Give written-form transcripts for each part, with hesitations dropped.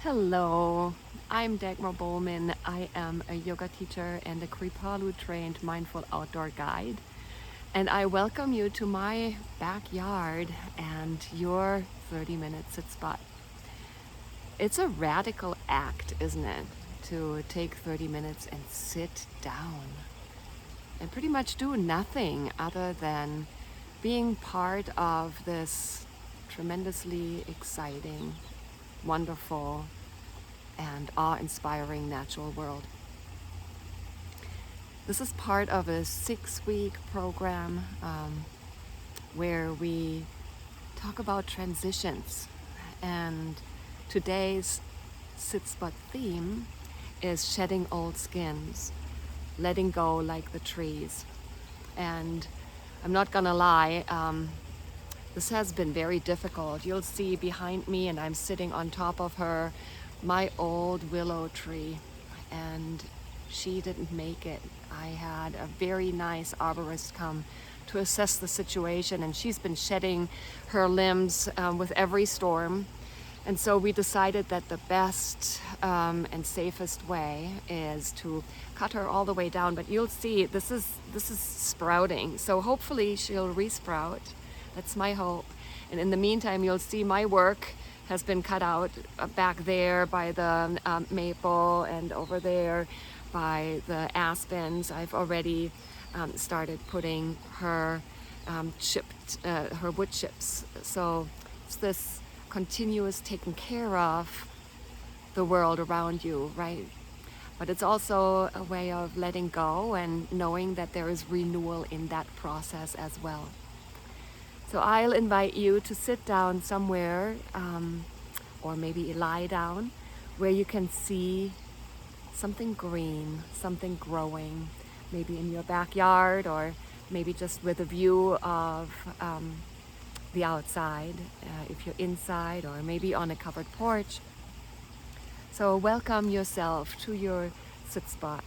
Hello, I'm Dagmar Bowman. I am a yoga teacher and a Kripalu trained mindful outdoor guide. And I welcome you to my backyard and your 30-minute sit spot. It's a radical act, isn't it? To take 30 minutes and sit down and pretty much do nothing other than being part of this tremendously exciting, wonderful, and awe-inspiring natural world. This is part of a 6-week program where we talk about transitions, and today's sit spot theme is shedding old skins, letting go like the trees. And I'm not gonna lie, this has been very difficult. You'll see behind me, and I'm sitting on top of her, my old willow tree, and she didn't make it. I had a very nice arborist come to assess the situation, and she's been shedding her limbs with every storm. And so we decided that the best and safest way is to cut her all the way down. But you'll see, this is sprouting. So hopefully she'll resprout. That's my hope. And in the meantime, you'll see my work has been cut out back there by the maple, and over there by the aspens. I've already started putting her her wood chips. So it's this continuous taking care of the world around you, right? But it's also a way of letting go and knowing that there is renewal in that process as well. So I'll invite you to sit down somewhere, or maybe lie down, where you can see something green, something growing, maybe in your backyard, or maybe just with a view of the outside, if you're inside, or maybe on a covered porch. So welcome yourself to your sit spot.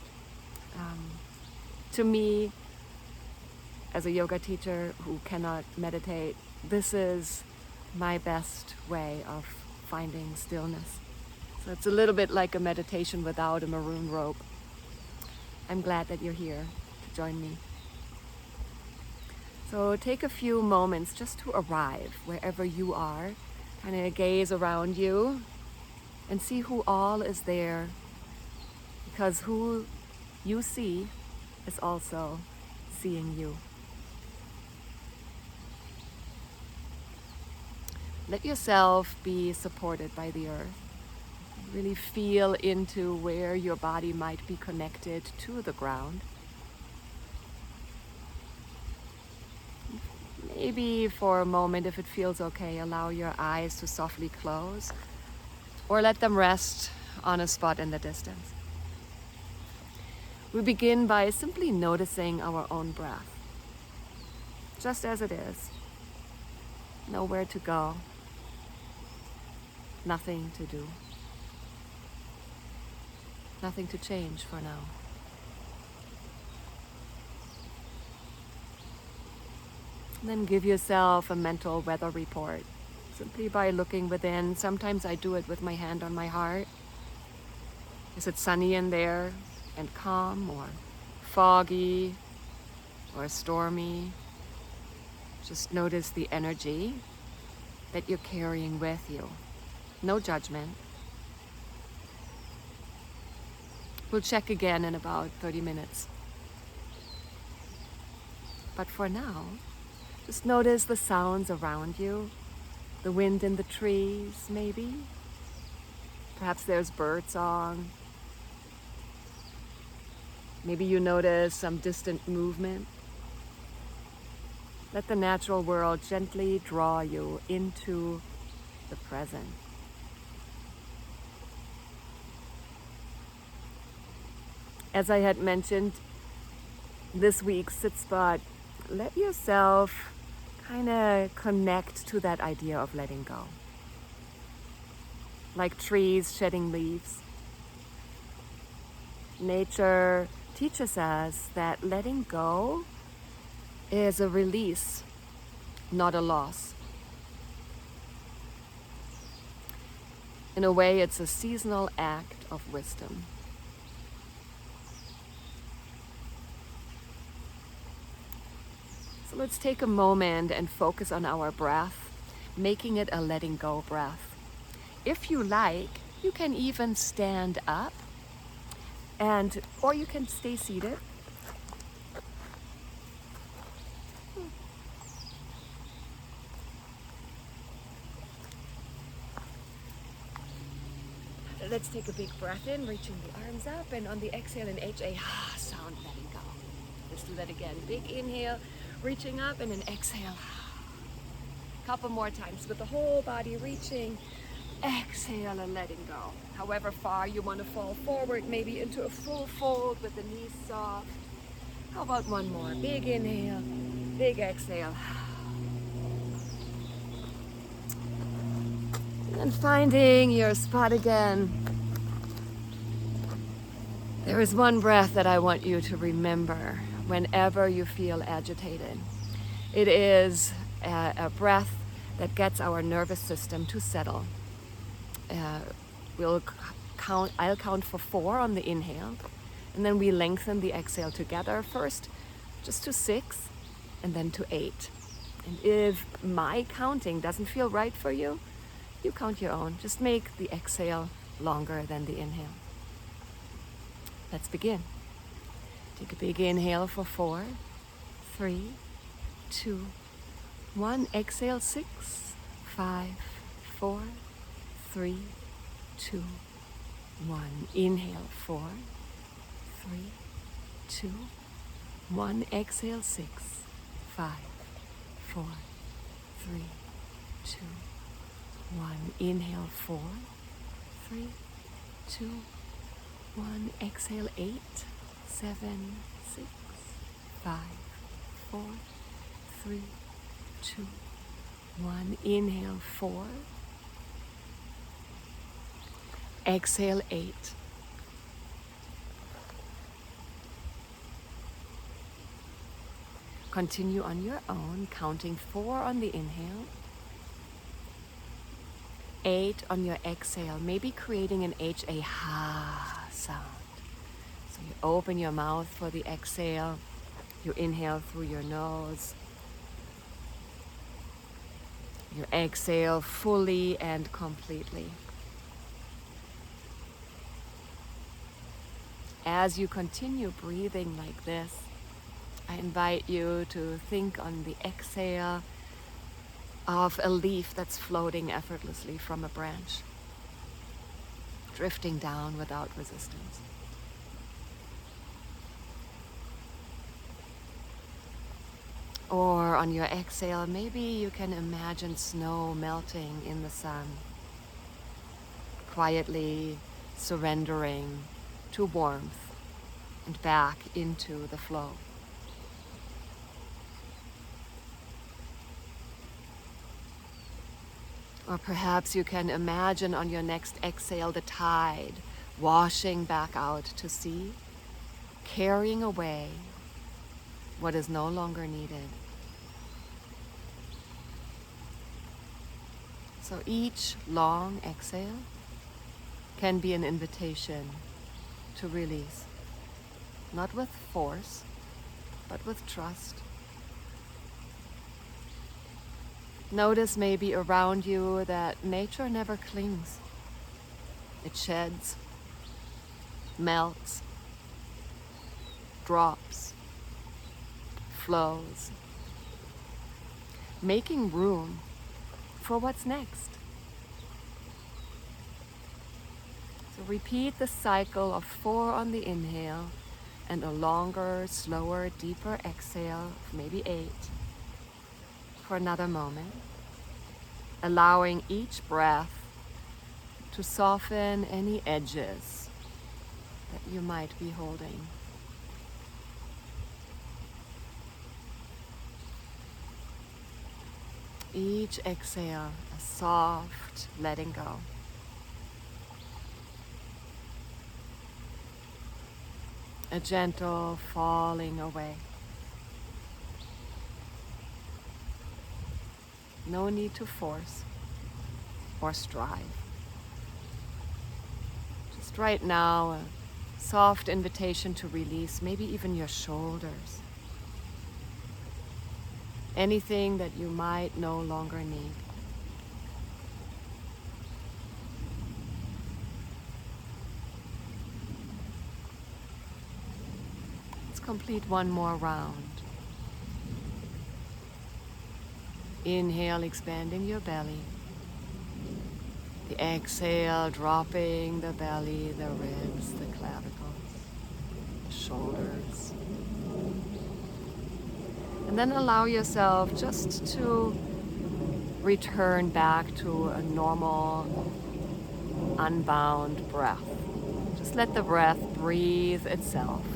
To me, as a yoga teacher who cannot meditate, this is my best way of finding stillness. So it's a little bit like a meditation without a maroon rope. I'm glad that you're here to join me. So take a few moments just to arrive wherever you are, kind of gaze around you and see who all is there, because who you see is also seeing you. Let yourself be supported by the earth. Really feel into where your body might be connected to the ground. Maybe for a moment, if it feels okay, allow your eyes to softly close, or let them rest on a spot in the distance. We begin by simply noticing our own breath, just as it is. Nowhere to go. Nothing to do. Nothing to change for now. And then give yourself a mental weather report, simply by looking within. Sometimes I do it with my hand on my heart. Is it sunny in there and calm, or foggy, or stormy? Just notice the energy that you're carrying with you. No judgment. We'll check again in about 30 minutes. But for now, just notice the sounds around you, the wind in the trees, maybe. Perhaps there's bird song. Maybe you notice some distant movement. Let the natural world gently draw you into the present. As I had mentioned, this week's sit spot, let yourself kind of connect to that idea of letting go. Like trees shedding leaves. Nature teaches us that letting go is a release, not a loss. In a way, it's a seasonal act of wisdom. So let's take a moment and focus on our breath, making it a letting go breath. If you like, you can even stand up or you can stay seated. Let's take a big breath in, reaching the arms up, and on the exhale an H-A sound, letting go. Let's do that again. Big inhale, reaching up, and an exhale. Couple more times with the whole body reaching. Exhale and letting go. However far you want to fall forward, maybe into a full fold with the knees soft. How about one more? Big inhale, big exhale. And finding your spot again. There is one breath that I want you to remember whenever you feel agitated. It is a breath that gets our nervous system to settle. I'll count for 4 on the inhale, and then we lengthen the exhale together first, just to 6, and then to 8. And if my counting doesn't feel right for you, you count your own. Just make the exhale longer than the inhale. Let's begin. Take a big inhale for 4, 3, 2, 1. Exhale 6, 5, 4, 3, 2, 1. Inhale 4, 3, 2, 1. Exhale 6, 5, 4, 3, 2, 1. Inhale 4, 3, 2, 1. Exhale 8, 7, 6, 5, 4, 3, 2, 1. Inhale 4. Exhale 8. Continue on your own, counting 4 on the inhale, 8 on your exhale, maybe creating an H-A sound. So you open your mouth for the exhale, you inhale through your nose, you exhale fully and completely. As you continue breathing like this, I invite you to think on the exhale of a leaf that's floating effortlessly from a branch, drifting down without resistance. Or on your exhale, maybe you can imagine snow melting in the sun, quietly surrendering to warmth and back into the flow. Or perhaps you can imagine on your next exhale the tide washing back out to sea, carrying away what is no longer needed. So each long exhale can be an invitation to release, not with force, but with trust. Notice maybe around you that nature never clings. It sheds, melts, drops, flows, making room for what's next. So repeat the cycle of 4 on the inhale and a longer, slower, deeper exhale of maybe 8 for another moment, allowing each breath to soften any edges that you might be holding. Each exhale, a soft letting go. A gentle falling away. No need to force or strive. Just right now, a soft invitation to release, maybe even your shoulders. Anything that you might no longer need. Let's complete one more round. Inhale, expanding your belly. The exhale, dropping the belly, the ribs, the clavicles, the shoulders. And then allow yourself just to return back to a normal, unbound breath. Just let the breath breathe itself.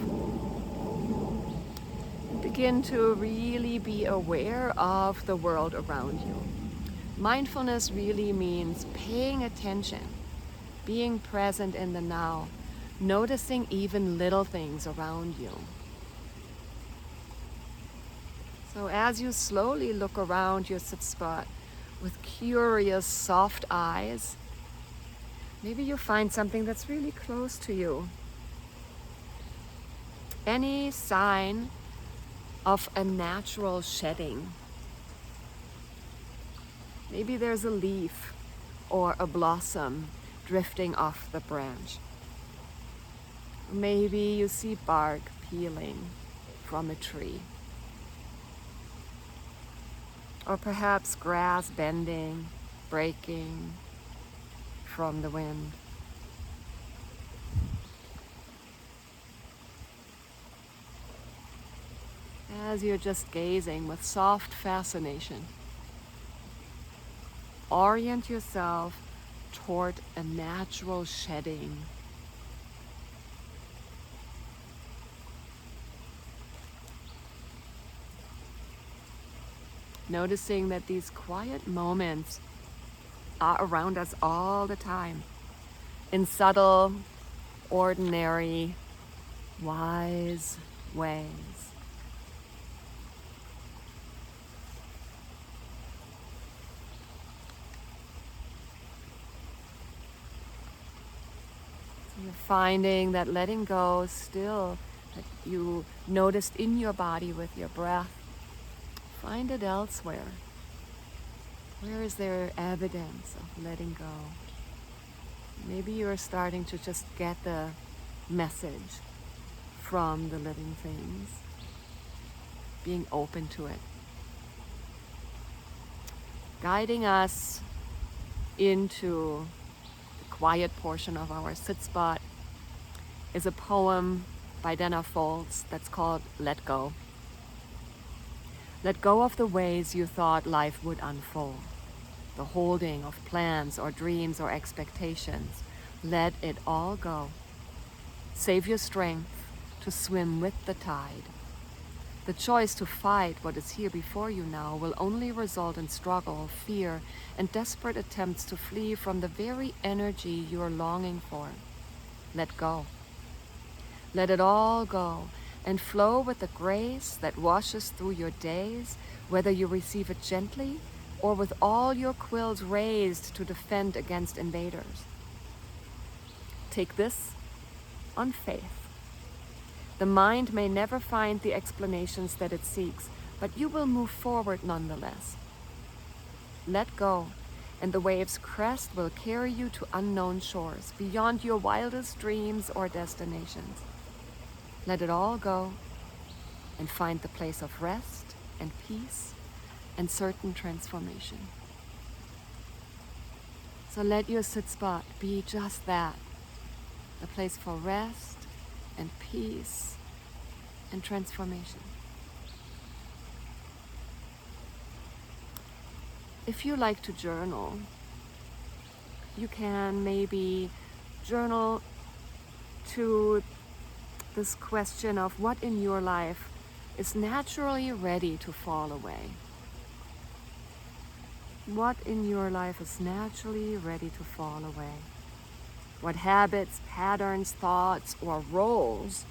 And begin to really be aware of the world around you. Mindfulness really means paying attention, being present in the now, noticing even little things around you. So as you slowly look around your sit spot with curious, soft eyes, maybe you find something that's really close to you. Any sign of a natural shedding. Maybe there's a leaf or a blossom drifting off the branch. Maybe you see bark peeling from a tree. Or perhaps grass bending, breaking from the wind. As you're just gazing with soft fascination, orient yourself toward a natural shedding. Noticing that these quiet moments are around us all the time, in subtle, ordinary, wise ways. So you're finding that letting go still, that you noticed in your body with your breath, find it elsewhere. Where is there evidence of letting go? Maybe you're starting to just get the message from the living things, being open to it. Guiding us into the quiet portion of our sit spot is a poem by Dana Foltz that's called Let Go. Let go of the ways you thought life would unfold, the holding of plans or dreams or expectations. Let it all go. Save your strength to swim with the tide. The choice to fight what is here before you now will only result in struggle, fear, and desperate attempts to flee from the very energy you're longing for. Let go. Let it all go and flow with the grace that washes through your days, whether you receive it gently or with all your quills raised to defend against invaders. Take this on faith. The mind may never find the explanations that it seeks, but you will move forward nonetheless. Let go, and the wave's crest will carry you to unknown shores, beyond your wildest dreams or destinations. Let it all go and find the place of rest and peace and certain transformation. So let your sit spot be just that, a place for rest and peace and transformation. If you like to journal, you can maybe journal to this question of what in your life is naturally ready to fall away. What in your life is naturally ready to fall away? What habits, patterns, thoughts, or roles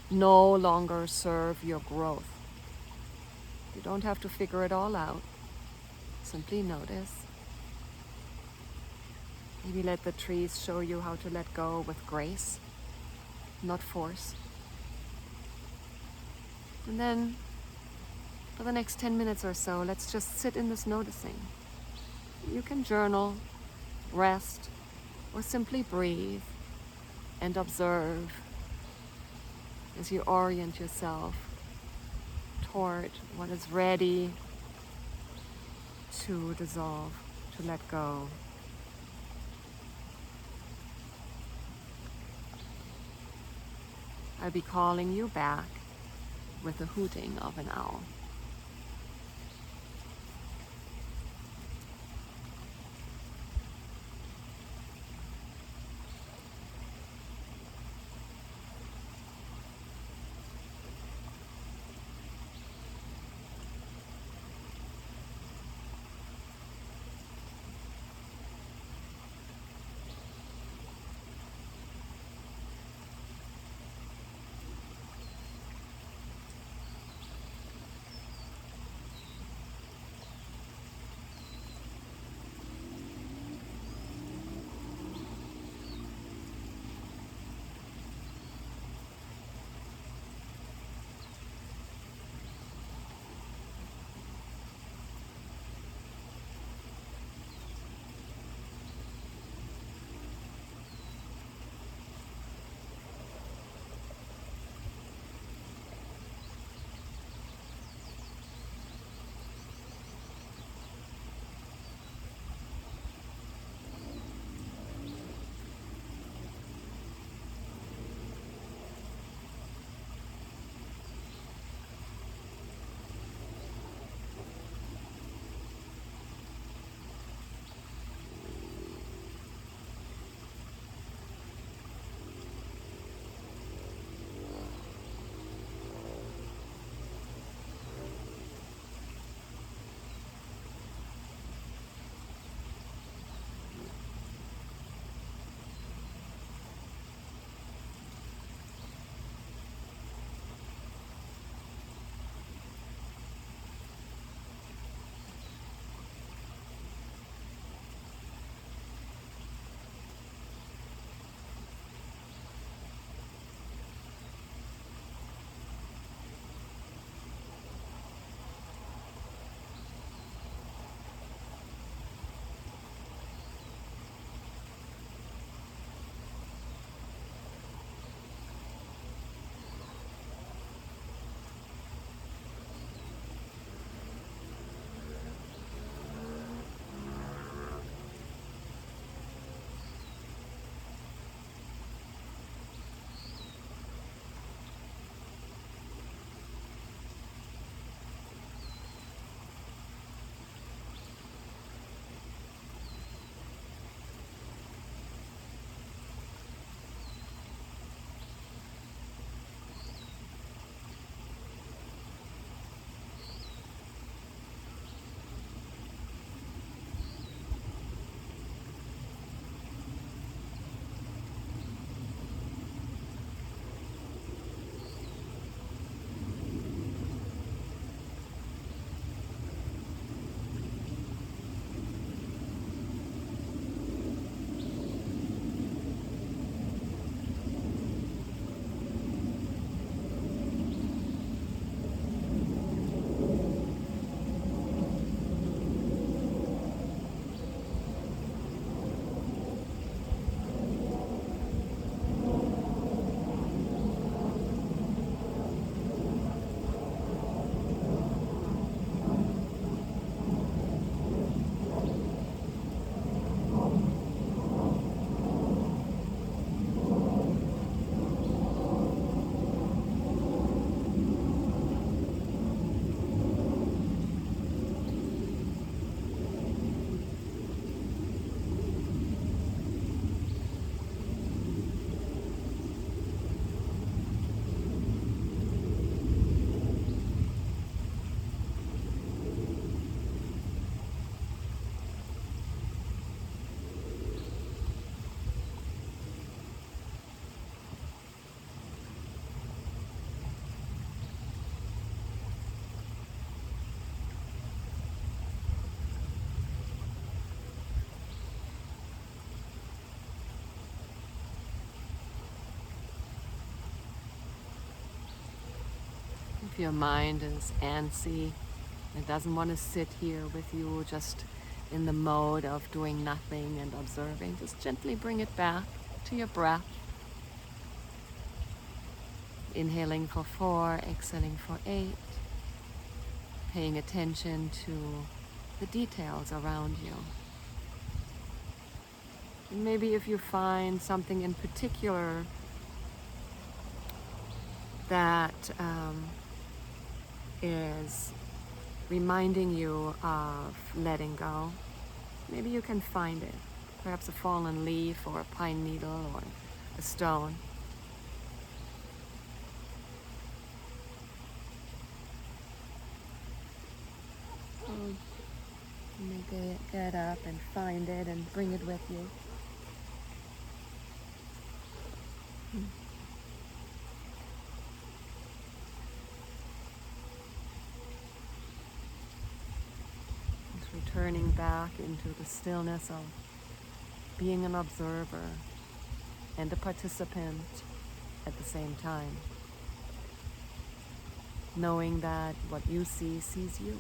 no longer serve your growth? You don't have to figure it all out. Simply notice. Maybe let the trees show you how to let go with grace, not force. And then for the next 10 minutes or so, let's just sit in this noticing. You can journal, rest, or simply breathe and observe as you orient yourself toward what is ready to dissolve, to let go. I'll be calling you back with the hooting of an owl. your mind is antsy, it doesn't want to sit here with you just in the mode of doing nothing and observing, just gently bring it back to your breath. Inhaling for 4, exhaling for 8. Paying attention to the details around you. And maybe if you find something in particular that is reminding you of letting go, maybe you can find it. Perhaps a fallen leaf or a pine needle or a stone. Maybe get up and find it and bring it with you. Just returning back into the stillness of being an observer and a participant at the same time. Knowing that what you see sees you.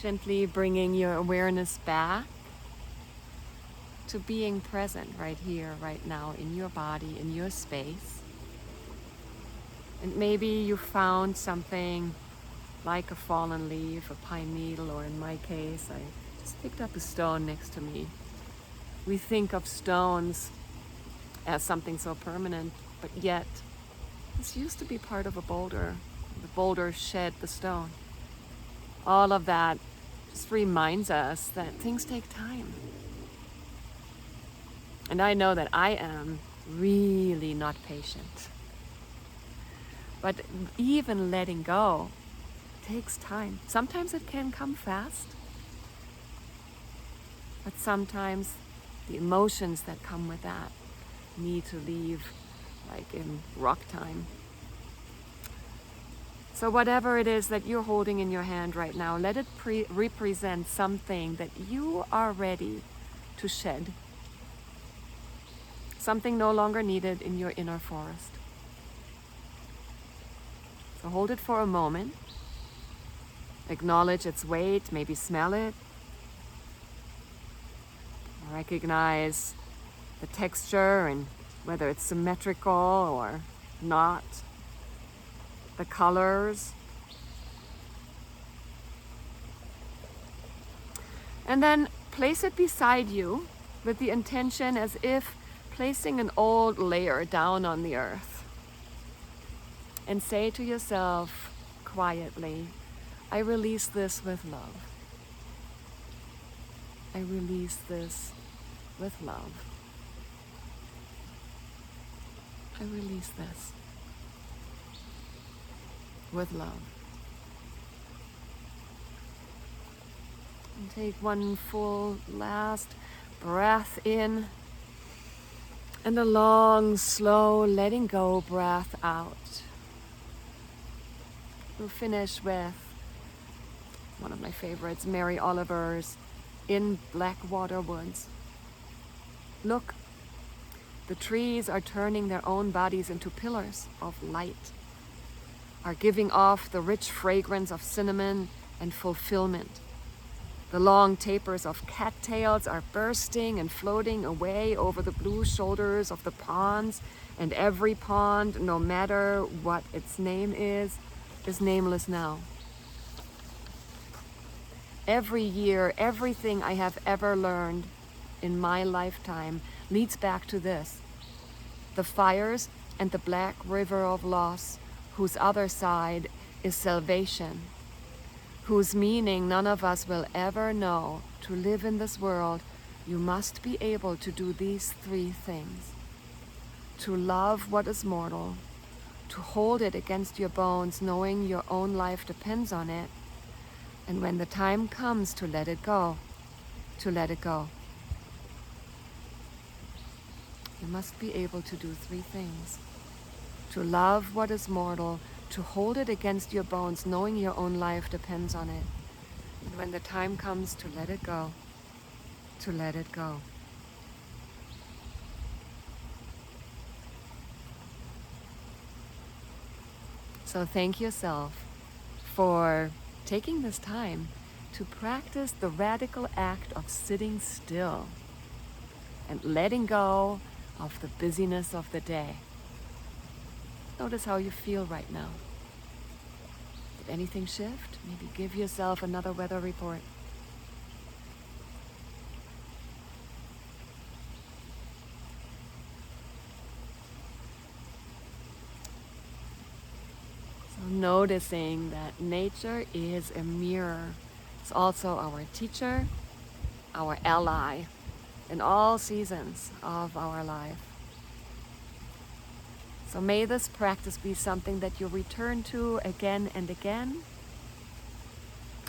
Gently bringing your awareness back to being present right here, right now, in your body, in your space. And maybe you found something like a fallen leaf, a pine needle, or in my case, I just picked up a stone next to me. We think of stones as something so permanent, but yet this used to be part of a boulder. The boulder shed the stone. All of that just reminds us that things take time. And I know that I am really not patient. But even letting go takes time. Sometimes it can come fast, but sometimes the emotions that come with that need to leave, like in rock time. So whatever it is that you're holding in your hand right now, let it represent something that you are ready to shed. Something no longer needed in your inner forest. So hold it for a moment. Acknowledge its weight, maybe smell it. Recognize the texture and whether it's symmetrical or not. The colors. And then place it beside you with the intention as if placing an old layer down on the earth. And say to yourself quietly, I release this with love. I release this with love. I release this with love. And take one full last breath in and a long, slow letting go breath out. We'll finish with one of my favorites, Mary Oliver's In Blackwater Woods. Look, the trees are turning their own bodies into pillars of light, are giving off the rich fragrance of cinnamon and fulfillment. The long tapers of cattails are bursting and floating away over the blue shoulders of the ponds, and every pond, no matter what its name is nameless now. Every year, everything I have ever learned in my lifetime leads back to this: the fires and the black river of loss, whose other side is salvation, whose meaning none of us will ever know. To live in this world, you must be able to do these three things: to love what is mortal, to hold it against your bones, knowing your own life depends on it, and when the time comes, to let it go, to let it go. You must be able to do three things: to love what is mortal, to hold it against your bones, knowing your own life depends on it, and when the time comes, to let it go, to let it go. So thank yourself for taking this time to practice the radical act of sitting still and letting go of the busyness of the day. Notice how you feel right now. Did anything shift? Maybe give yourself another weather report. So noticing that nature is a mirror. It's also our teacher, our ally in all seasons of our life. So may this practice be something that you return to again and again.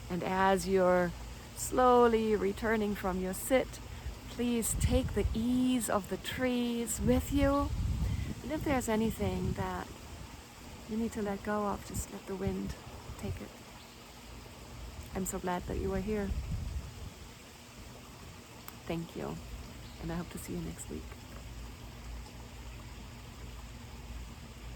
And as you're slowly returning from your sit, please take the ease of the trees with you. And if there's anything that you need to let go of, just let the wind take it. I'm so glad that you are here. Thank you. And I hope to see you next week.